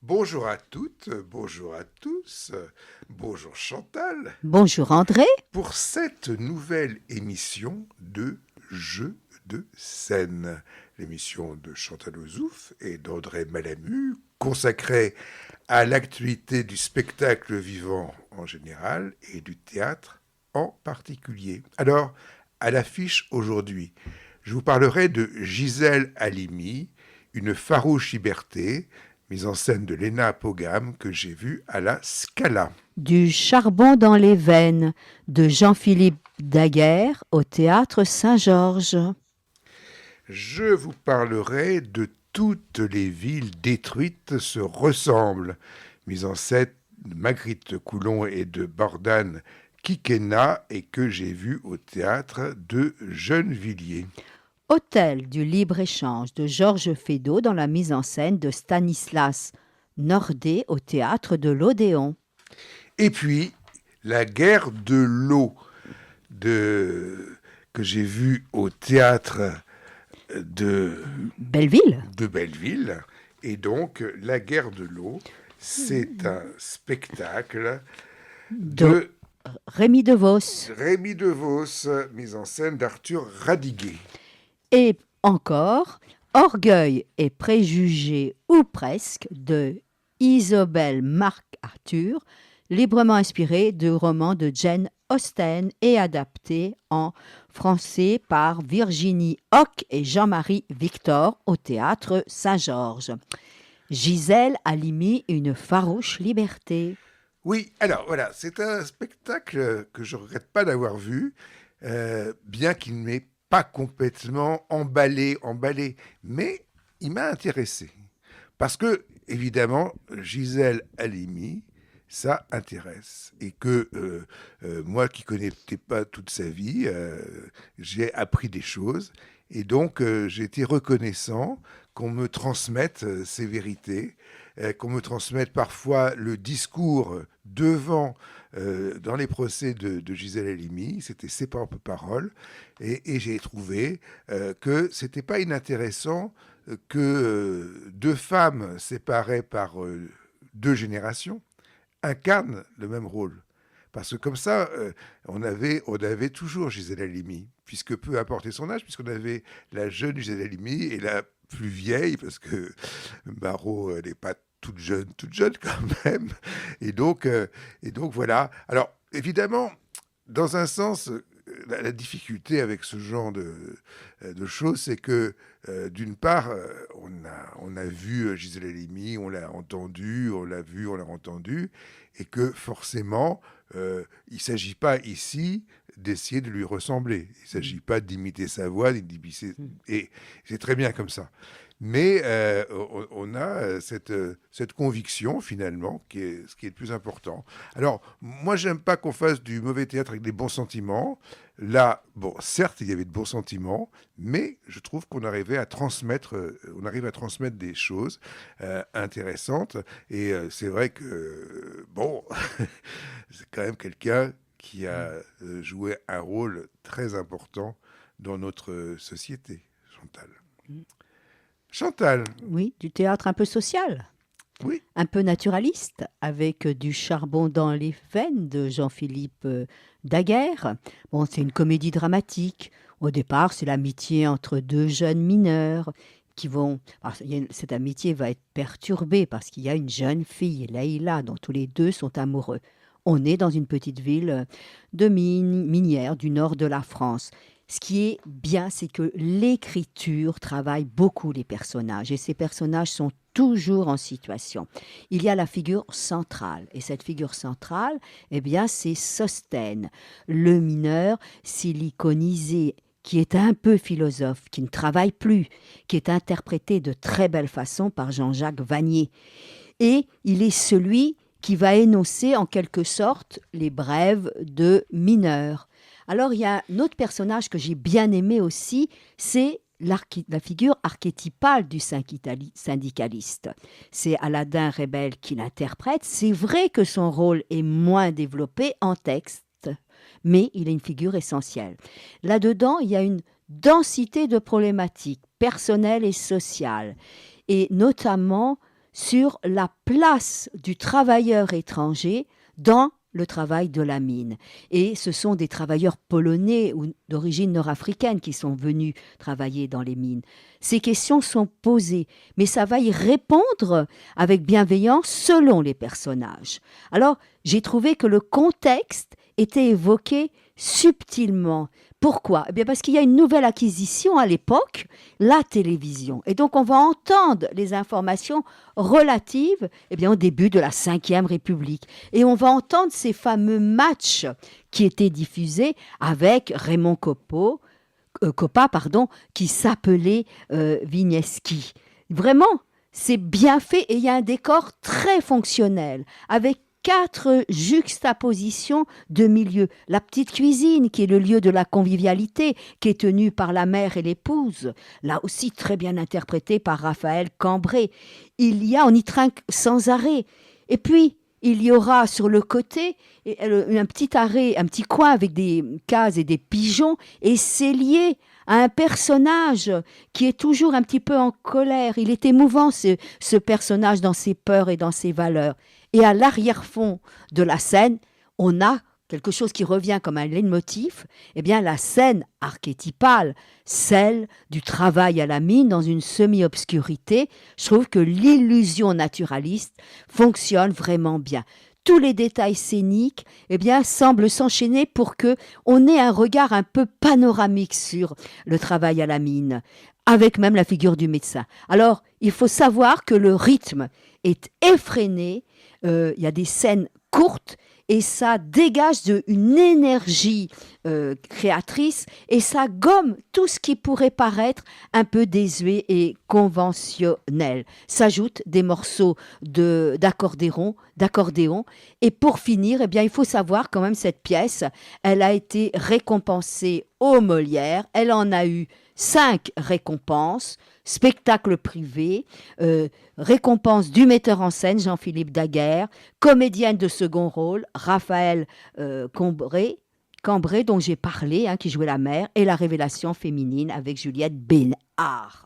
Bonjour à toutes, bonjour à tous, bonjour Chantal, Bonjour André. pour cette nouvelle émission de Jeux de scène, l'émission de Chantal Ozouf et d'André Malamu, consacrée à l'actualité du spectacle vivant en général et du théâtre en particulier. Alors, à l'affiche aujourd'hui, je vous parlerai de Gisèle Halimi, une farouche liberté, mise en scène de Léna Pogam que j'ai vue à la Scala. Du charbon dans les veines de Jean-Philippe Daguerre au théâtre Saint-Georges. Je vous parlerai de Toutes les villes détruites se ressemblent, mise en scène de Magritte Coulon et de Bordane Kikena et que j'ai vu au théâtre de Gennevilliers. Hôtel du libre-échange de Georges Feydeau dans la mise en scène de Stanislas Nordet au théâtre de l'Odéon. Et puis, la guerre de l'eau que j'ai vue au théâtre de, Belleville de Belleville. Et donc, la guerre de l'eau, c'est un spectacle de de Rémi DeVos. Rémi DeVos, mise en scène d'Arthur Radiguet. Et encore Orgueil et préjugés ou presque de Isobel Marc-Arthur, librement inspiré du roman de Jane Austen et adapté en français par Virginie Hoc et Jean-Marie Victor au théâtre Saint-Georges. Gisèle Halimi, une farouche liberté. Oui, alors voilà, c'est un spectacle que je ne regrette pas d'avoir vu, bien qu'il ne m'ait pas complètement emballé, mais il m'a intéressé. Parce que, évidemment, Gisèle Halimi, ça intéresse. Et que moi qui ne connaissais pas toute sa vie, j'ai appris des choses. Et donc, j'ai été reconnaissant qu'on me transmette ces vérités, qu'on me transmette parfois le discours devant, dans les procès de Gisèle Halimi, c'était ses propres paroles, et j'ai trouvé que c'était pas inintéressant que deux femmes séparées par deux générations incarnent le même rôle. Parce que comme ça, on avait toujours Gisèle Halimi, puisque peu importe son âge, puisqu'on avait la jeune Gisèle Halimi et la plus vieille, parce que Marot n'est pas toute jeune quand même. Et donc voilà. Alors évidemment, dans un sens, la difficulté avec ce genre de choses, c'est que d'une part, on a vu Gisèle Halimi, on l'a entendu, on l'a vu, on l'a entendu, et que forcément, il ne s'agit pas ici d'essayer de lui ressembler. Il ne s'agit pas d'imiter sa voix, et c'est très bien comme ça. Mais on a cette conviction, finalement, qui est ce qui est le plus important. Alors, moi, j'aime pas qu'on fasse du mauvais théâtre avec des bons sentiments. Là, bon, certes, il y avait de bons sentiments, mais je trouve qu'on arrivait à transmettre, on arrive à transmettre des choses intéressantes. Et c'est vrai que, bon, c'est quand même quelqu'un qui a joué un rôle très important dans notre société, Chantal. Chantal, Oui, du théâtre un peu social, oui, un peu naturaliste, avec du charbon dans les veines de Jean-Philippe Daguerre. Bon, c'est une comédie dramatique. Au départ, c'est l'amitié entre deux jeunes mineurs qui vont... alors, cette amitié va être perturbée parce qu'il y a une jeune fille, Leïla, dont tous les deux sont amoureux. On est dans une petite ville de minière du nord de la France. Ce qui est bien, c'est que l'écriture travaille beaucoup les personnages et ces personnages sont toujours en situation. Il y a la figure centrale et cette figure centrale, eh bien, c'est Sosthène, le mineur siliconisé qui est un peu philosophe, qui ne travaille plus, qui est interprété de très belle façon par Jean-Jacques Vanier. Et il est celui qui va énoncer en quelque sorte les brèves de mineur. Alors il y a un autre personnage que j'ai bien aimé aussi, c'est la figure archétypale du syndicaliste. C'est Aladin Rebel qui l'interprète. C'est vrai que son rôle est moins développé en texte, mais il est une figure essentielle. Là-dedans, il y a une densité de problématiques personnelles et sociales, et notamment sur la place du travailleur étranger dans le travail de la mine. Et ce sont des travailleurs polonais ou d'origine nord-africaine qui sont venus travailler dans les mines. Ces questions sont posées, mais ça va y répondre avec bienveillance selon les personnages. Alors, j'ai trouvé que le contexte était évoqué subtilement. Pourquoi? Eh bien parce qu'il y a une nouvelle acquisition à l'époque, la télévision. Et donc on va entendre les informations relatives au début de la Ve République. Et on va entendre ces fameux matchs qui étaient diffusés avec Raymond Coppa, qui s'appelait Wieniawski. Vraiment, c'est bien fait et il y a un décor très fonctionnel avec 4 juxtapositions de milieux. La petite cuisine, qui est le lieu de la convivialité, qui est tenue par la mère et l'épouse, là aussi très bien interprétée par Raphaël Cambray. On y trinque sans arrêt. Et puis, il y aura sur le côté un petit coin avec des cases et des pigeons, et c'est lié à un personnage qui est toujours un petit peu en colère. Il est émouvant, ce personnage, dans ses peurs et dans ses valeurs. Et à l'arrière-fond de la scène, on a quelque chose qui revient comme un leitmotiv, la scène archétypale, celle du travail à la mine dans une semi-obscurité. Je trouve que l'illusion naturaliste fonctionne vraiment bien. Tous les détails scéniques semblent s'enchaîner pour qu'on ait un regard un peu panoramique sur le travail à la mine, avec même la figure du médecin. Alors, il faut savoir que le rythme est effréné, il y a des scènes courtes et ça dégage une énergie créatrice et ça gomme tout ce qui pourrait paraître un peu désuet et conventionnel. S'ajoutent des morceaux d'accordéon. Et pour finir, il faut savoir quand même cette pièce, elle a été récompensée au Molière, elle en a eu 5 récompenses, spectacle privé, récompense du metteur en scène Jean-Philippe Daguerre, comédienne de second rôle Raphaël Cambray, dont j'ai parlé, qui jouait la mère, et la révélation féminine avec Juliette Bénard.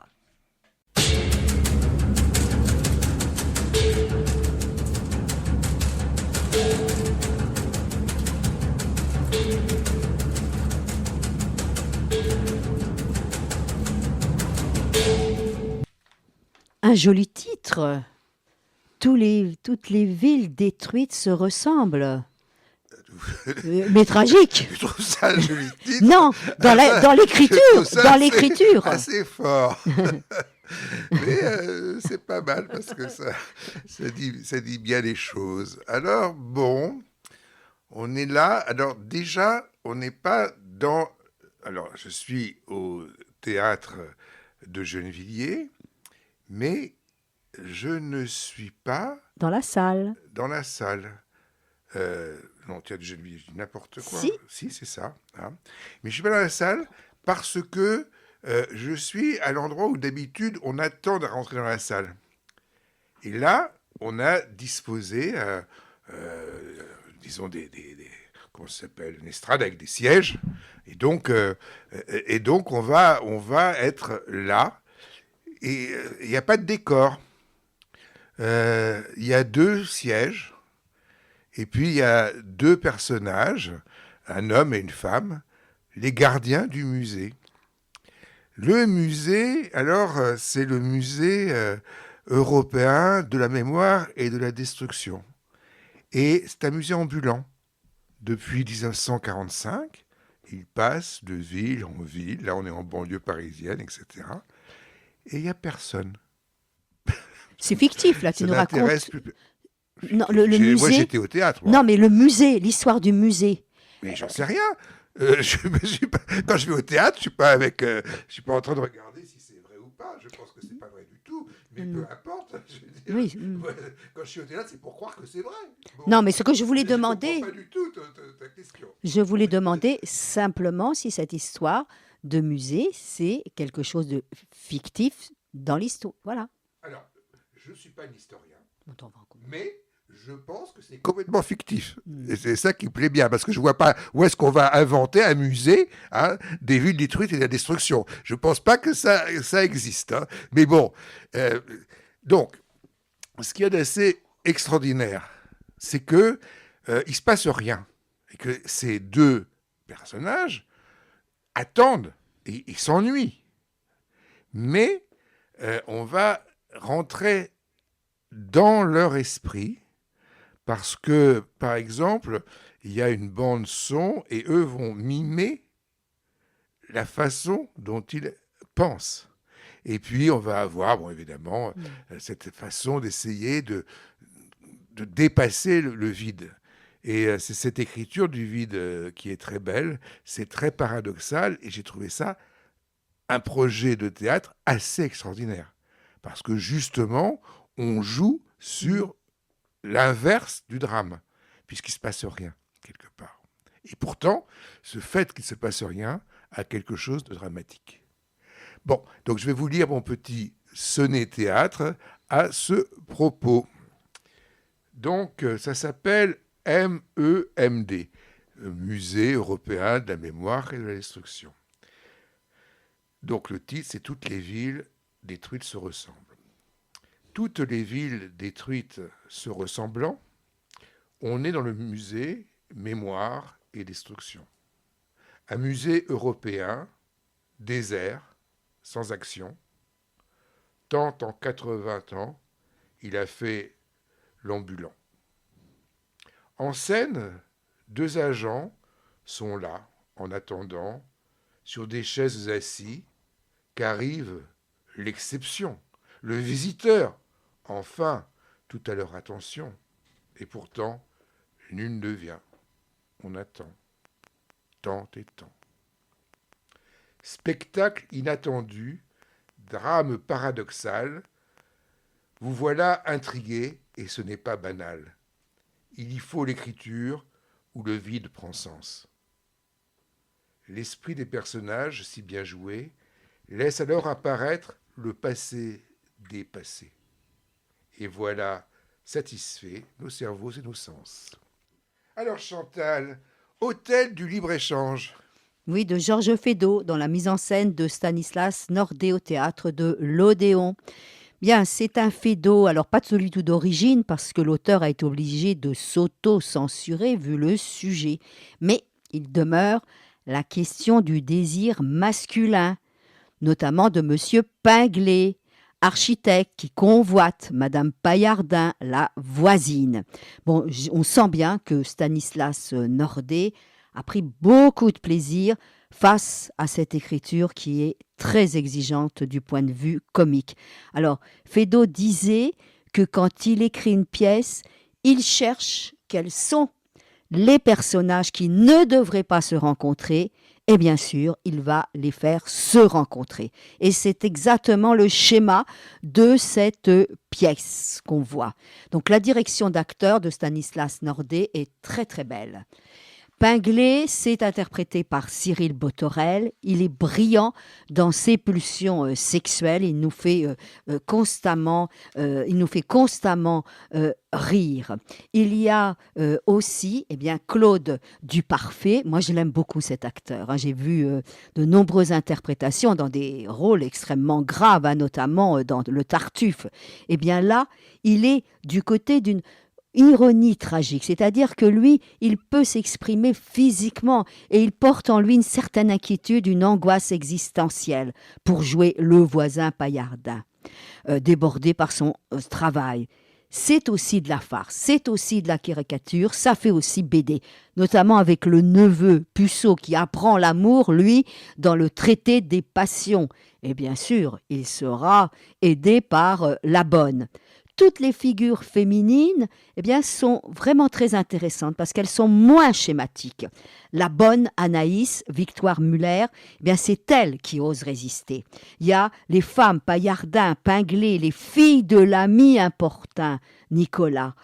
Un joli titre. Toutes les villes détruites se ressemblent. Mais tragique. Je trouve ça un joli titre. Non, dans l'écriture. Assez fort. Mais c'est pas mal parce que ça dit bien les choses. Alors, bon, on est là. Alors, déjà, on n'est pas dans... Alors, je suis au théâtre de Gennevilliers, mais je ne suis pas... Dans la salle. Dans la salle. Non, théâtre de Gennevilliers, je dis n'importe quoi. Si, c'est ça. Hein. Mais je ne suis pas dans la salle parce que je suis à l'endroit où d'habitude on attend de rentrer dans la salle. Et là, on a disposé, disons, comment ça s'appelle, une estrade avec des sièges. Et donc on va être là. Et il n'y a pas de décor. Il y a 2 sièges. Et puis il y a 2 personnages, un homme et une femme, les gardiens du musée. Le musée, alors, c'est le musée européen de la mémoire et de la destruction. Et c'est un musée ambulant. Depuis 1945, il passe de ville en ville. Là, on est en banlieue parisienne, etc. Et il n'y a personne. C'est fictif, là, tu nous racontes. Non, le musée... Moi, musée... j'étais au théâtre. Moi. Non, mais le musée, l'histoire du musée. Mais j'en sais rien. Quand je vais au théâtre, je suis pas en train de regarder si c'est vrai ou pas. Je pense que c'est pas vrai du tout, mais peu importe. Oui. Quand je suis au théâtre, c'est pour croire que c'est vrai. Bon, non, mais ce que je voulais demander, je comprends pas du tout ta question. Je voulais demander simplement si cette histoire de musée, c'est quelque chose de fictif dans l'histoire. Voilà. Alors, je suis pas un historien, mais je pense que c'est complètement fictif. Et c'est ça qui me plaît bien, parce que je ne vois pas où est-ce qu'on va inventer un musée des villes détruites et de la destruction. Je ne pense pas que ça existe. Hein. Mais bon, donc, ce qu'il y a d'assez extraordinaire, c'est que il se passe rien et que ces deux personnages attendent et ils s'ennuient. Mais on va rentrer dans leur esprit parce que, par exemple, il y a une bande son et eux vont mimer la façon dont ils pensent. Et puis, on va avoir, bon, évidemment, cette façon d'essayer de dépasser le vide. Et c'est cette écriture du vide qui est très belle, c'est très paradoxal, et j'ai trouvé ça un projet de théâtre assez extraordinaire. Parce que justement, on joue sur l'inverse du drame, puisqu'il ne se passe rien, quelque part. Et pourtant, ce fait qu'il ne se passe rien a quelque chose de dramatique. Bon, donc je vais vous lire mon petit sonnet théâtre à ce propos. Donc, ça s'appelle MEMD, Musée européen de la mémoire et de la destruction. Donc, le titre, c'est « Toutes les villes détruites se ressemblent ». Toutes les villes détruites se ressemblant, on est dans le musée Mémoire et Destruction. Un musée européen, désert, sans action. Tant en 80 ans, il a fait l'ambulant. En scène, deux agents sont là, en attendant, sur des chaises assis, qu'arrive l'exception, le visiteur, enfin, tout à leur attention. Et pourtant, nul ne vient. On attend, tant et tant. Spectacle inattendu, drame paradoxal, vous voilà intrigué et ce n'est pas banal. Il y faut l'écriture où le vide prend sens. L'esprit des personnages, si bien joué, laisse alors apparaître le passé dépassé. Et voilà, satisfait, nos cerveaux et nos sens. Alors Chantal, Hôtel du libre-échange. Oui, de Georges Feydeau, dans la mise en scène de Stanislas Nordet au théâtre de l'Odéon. Bien, c'est un Feydeau, alors pas celui tout d'origine, parce que l'auteur a été obligé de s'auto-censurer vu le sujet. Mais il demeure la question du désir masculin, notamment de Monsieur Pinglet, architecte qui convoite Madame Paillardin, la voisine. Bon, on sent bien que Stanislas Nordet a pris beaucoup de plaisir face à cette écriture qui est très exigeante du point de vue comique. Alors, Feydeau disait que quand il écrit une pièce, il cherche quels sont les personnages qui ne devraient pas se rencontrer et bien sûr, il va les faire se rencontrer. Et c'est exactement le schéma de cette pièce qu'on voit. Donc la direction d'acteur de Stanislas Nordet est très très belle. Pinglet, c'est interprété par Cyril Botorel. Il est brillant dans ses pulsions sexuelles. Il nous fait constamment rire. Il y a aussi Claude Duparfait. Moi, je l'aime beaucoup, cet acteur. J'ai vu de nombreuses interprétations dans des rôles extrêmement graves, notamment dans Le Tartuffe. Eh bien là, il est du côté d'une ironie tragique, c'est-à-dire que lui, il peut s'exprimer physiquement et il porte en lui une certaine inquiétude, une angoisse existentielle pour jouer le voisin Paillardin, débordé par son travail. C'est aussi de la farce, c'est aussi de la caricature, ça fait aussi BD, notamment avec le neveu Puceau qui apprend l'amour, lui, dans le traité des passions. Et bien sûr, il sera aidé par la bonne. Toutes les figures féminines sont vraiment très intéressantes parce qu'elles sont moins schématiques. La bonne Anaïs, Victoire Muller, c'est elle qui ose résister. Il y a les femmes Paillardin, Pinglet, les filles de l'ami importun, Nicolas.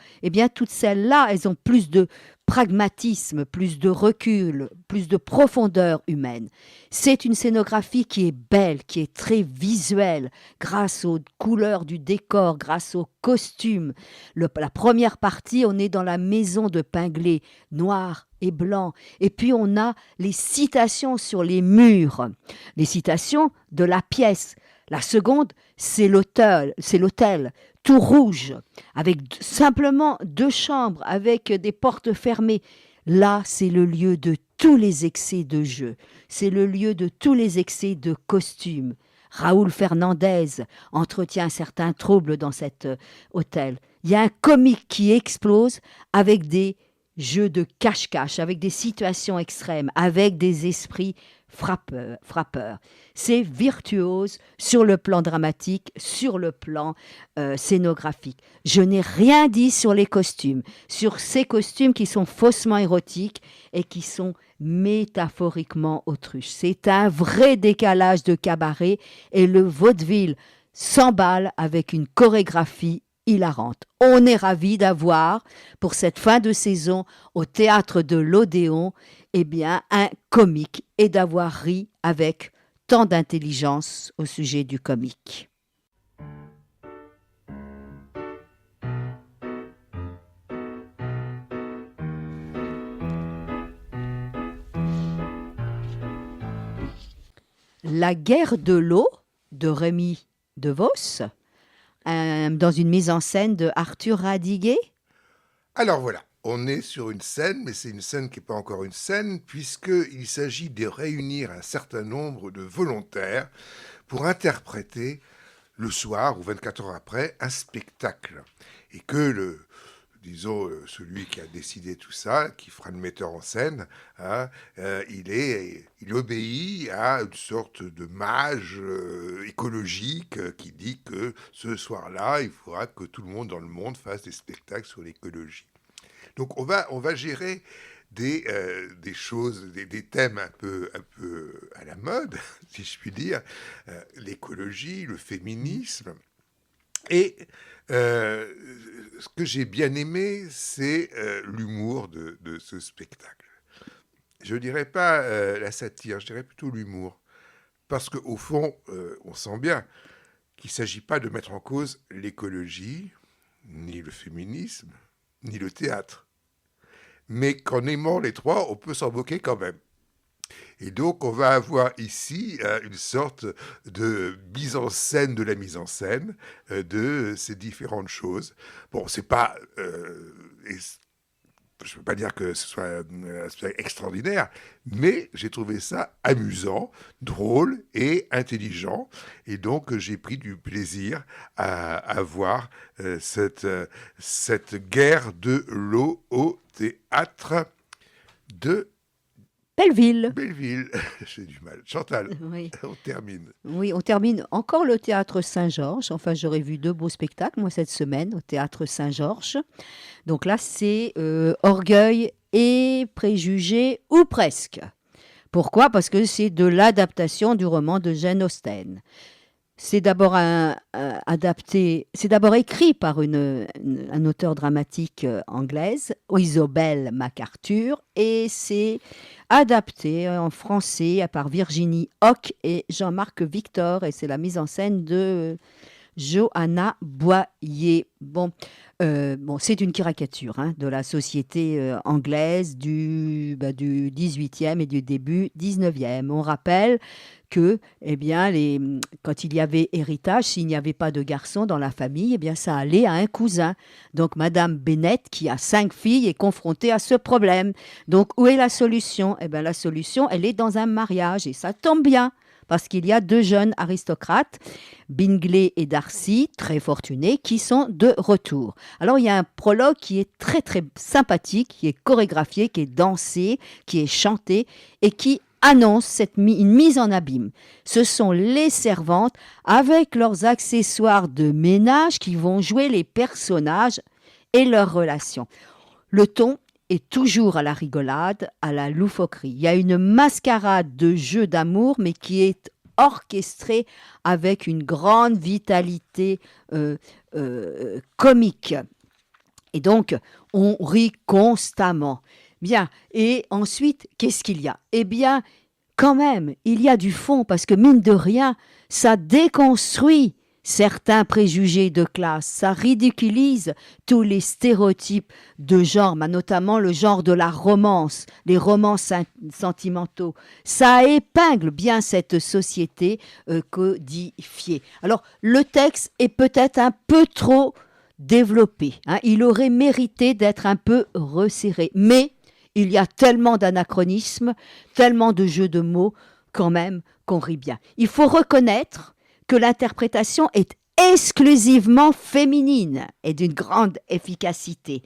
Toutes celles-là, elles ont plus de pragmatisme, plus de recul, plus de profondeur humaine. C'est une scénographie qui est belle, qui est très visuelle, grâce aux couleurs du décor, grâce aux costumes. La première partie, on est dans la maison de Pinglet, noir et blanc. Et puis on a les citations sur les murs, les citations de la pièce. La seconde, c'est l'hôtel. tout rouge, avec simplement 2 chambres, avec des portes fermées. Là, c'est le lieu de tous les excès de jeu. C'est le lieu de tous les excès de costumes. Raoul Fernandez entretient un certain trouble dans cet hôtel. Il y a un comique qui explose avec des jeux de cache-cache, avec des situations extrêmes, avec des esprits frappeurs. C'est virtuose sur le plan dramatique, sur le plan scénographique. Je n'ai rien dit sur les costumes, sur ces costumes qui sont faussement érotiques et qui sont métaphoriquement autruches. C'est un vrai décalage de cabaret et le vaudeville s'emballe avec une chorégraphie hilarante. On est ravis d'avoir, pour cette fin de saison, au théâtre de l'Odéon, un comique et d'avoir ri avec tant d'intelligence au sujet du comique. La guerre de l'eau de Rémy Devos, dans une mise en scène de Arthur Radiguet. Alors voilà, on est sur une scène, mais c'est une scène qui n'est pas encore une scène, puisqu'il s'agit de réunir un certain nombre de volontaires pour interpréter le soir ou 24 heures après un spectacle. Et que celui qui a décidé tout ça, qui fera le metteur en scène, il obéit à une sorte de mage écologique qui dit que ce soir-là, il faudra que tout le monde dans le monde fasse des spectacles sur l'écologie. Donc on va gérer des choses, des thèmes un peu à la mode, si je puis dire, l'écologie, le féminisme. Et ce que j'ai bien aimé, c'est l'humour de ce spectacle. Je ne dirais pas la satire, je dirais plutôt l'humour. Parce qu'au fond, on sent bien qu'il ne s'agit pas de mettre en cause l'écologie, ni le féminisme, ni le théâtre. Mais qu'en aimant les trois, on peut s'en moquer quand même. Et donc, on va avoir ici une sorte de mise en scène de la mise en scène de ces différentes choses. Bon, c'est pas... je ne peux pas dire que ce soit un spectacle extraordinaire, mais j'ai trouvé ça amusant, drôle et intelligent. Et donc, j'ai pris du plaisir à voir cette guerre de l'eau au théâtre de Belleville. Belleville, j'ai du mal. Chantal, Oui. on termine. Oui, on termine encore le théâtre Saint-Georges. Enfin, j'aurais vu 2 beaux spectacles, moi, cette semaine, au théâtre Saint-Georges. Donc là, c'est Orgueil et Préjugés, ou presque. Pourquoi ? Parce que c'est de l'adaptation du roman de Jane Austen. C'est d'abord adapté, c'est d'abord écrit par un auteur dramatique anglaise, Isobel MacArthur, et c'est adapté en français par Virginie Hoc et Jean-Marc Victor, et c'est la mise en scène de Johanna Boyer. Bon, c'est une caricature de la société anglaise du 18e et du début 19e. On rappelle que quand il y avait héritage, s'il n'y avait pas de garçon dans la famille, ça allait à un cousin. Donc Madame Bennet, qui a 5 filles, est confrontée à ce problème. Donc où est la solution ? La solution, elle est dans un mariage, et ça tombe bien. Parce qu'il y a 2 jeunes aristocrates, Bingley et Darcy, très fortunés, qui sont de retour. Alors, il y a un prologue qui est très, très sympathique, qui est chorégraphié, qui est dansé, qui est chanté et qui annonce une mise en abîme. Ce sont les servantes avec leurs accessoires de ménage qui vont jouer les personnages et leurs relations. Le ton est toujours à la rigolade, à la loufoquerie. Il y a une mascarade de jeu d'amour, mais qui est orchestrée avec une grande vitalité comique. Et donc, on rit constamment. Bien, et ensuite, qu'est-ce qu'il y a ? Quand même, il y a du fond, parce que mine de rien, ça déconstruit certains préjugés de classe, ça ridiculise tous les stéréotypes de genre, mais notamment le genre de la romance, les romans sentimentaux. Ça épingle bien cette société codifiée. Alors, le texte est peut-être un peu trop développé, hein. Il aurait mérité d'être un peu resserré, mais il y a tellement d'anachronismes, tellement de jeux de mots, quand même, qu'on rit bien. Il faut reconnaître que l'interprétation est exclusivement féminine et d'une grande efficacité.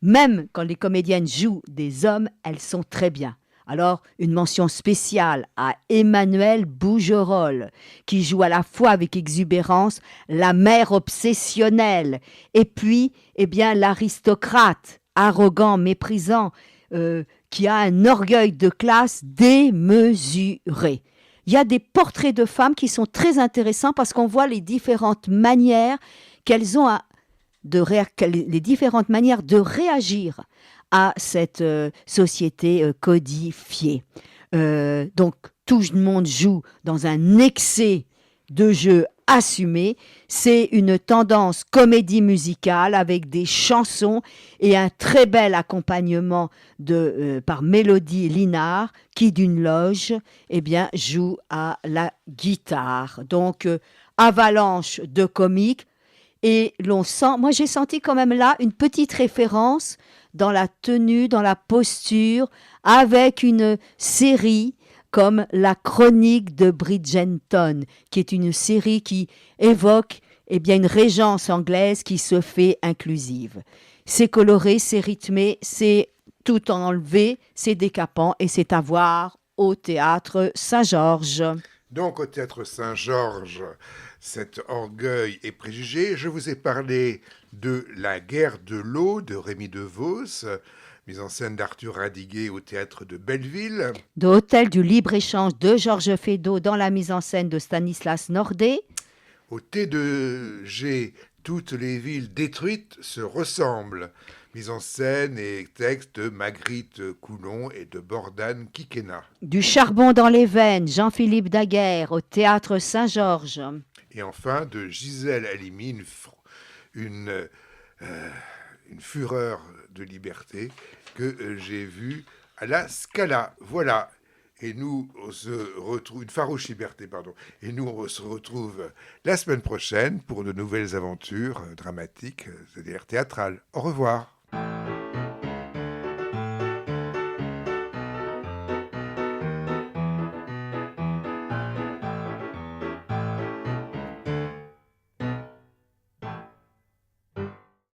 Même quand les comédiennes jouent des hommes, elles sont très bien. Alors, une mention spéciale à Emmanuelle Bougerolles, qui joue à la fois avec exubérance la mère obsessionnelle et puis, eh bien, l'aristocrate arrogant, méprisant, qui a un orgueil de classe démesuré. Il y a des portraits de femmes qui sont très intéressants parce qu'on voit les différentes manières qu'elles ont les différentes manières de réagir à cette société codifiée. Donc, tout le monde joue dans un excès de jeu assumé. C'est une tendance comédie musicale avec des chansons et un très bel accompagnement par Mélodie Linard qui, d'une loge, eh bien, joue à la guitare. Donc, avalanche de comiques. Et l'on sent, moi j'ai senti quand même là une petite référence dans la tenue, dans la posture, avec une série comme La Chronique de Bridgerton, qui est une série qui évoque eh bien, une régence anglaise qui se fait inclusive. C'est coloré, c'est rythmé, c'est tout enlevé, c'est décapant et c'est à voir au Théâtre Saint-Georges. Donc au Théâtre Saint-Georges, cet orgueil et préjugé, je vous ai parlé de La guerre de l'eau de Rémi DeVos, mise en scène d'Arthur Radiguet au Théâtre de Belleville. De Hôtel du Libre-Échange de Georges Feydeau dans la mise en scène de Stanislas Nordet. Au T2G, toutes les villes détruites se ressemblent. Mise en scène et texte de Magritte Coulon et de Bordane Kikena. Du charbon dans les veines, Jean-Philippe Daguerre au Théâtre Saint-Georges. Et enfin de Gisèle Halimi, une fureur de liberté que j'ai vue à la Scala. Voilà. Et nous, on se retrouve, une farouche liberté, pardon. Et nous, on se retrouve la semaine prochaine pour de nouvelles aventures dramatiques, c'est-à-dire théâtrales. Au revoir.